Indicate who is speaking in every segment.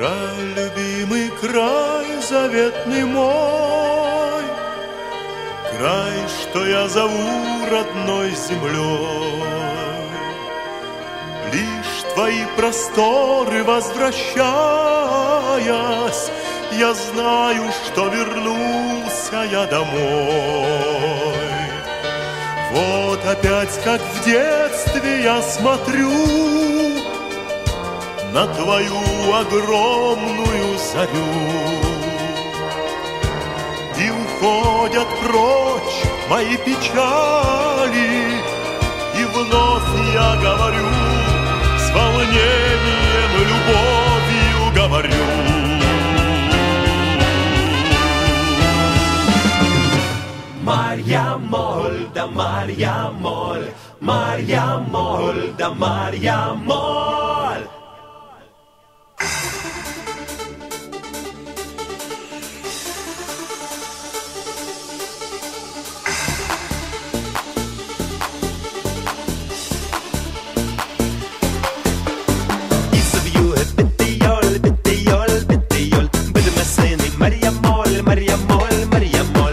Speaker 1: Край, любимый край, заветный мой, край, что я зову родной землей. Лишь твои просторы возвращаясь, я знаю, что вернулся я домой. Вот опять, как в детстве, я смотрю на твою огромную зарю, и уходят прочь мои печали, и вновь я говорю, с волнением, любовью говорю.
Speaker 2: Марья Моль, да Марья Моль, Марья Моль, да Марья Моль. Марья Моль, Марья Моль, Марья Моль,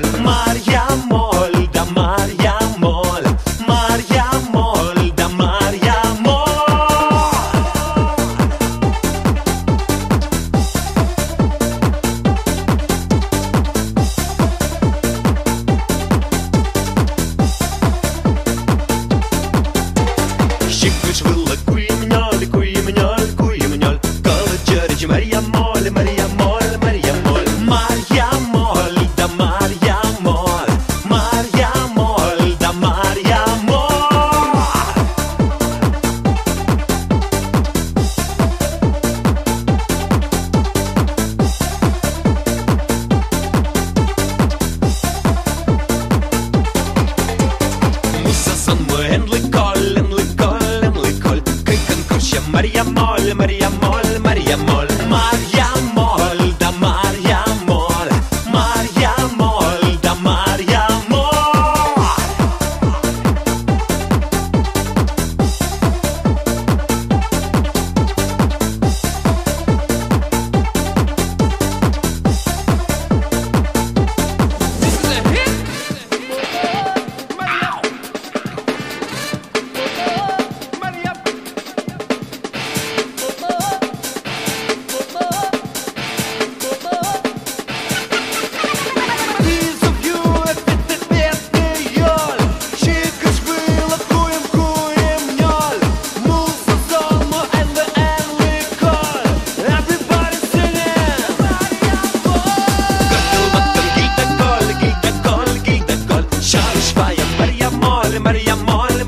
Speaker 2: Марья Моль, да Марья Моль, Марья Моль, да Марья Моль.
Speaker 3: This is a hit.
Speaker 2: Марья Моль,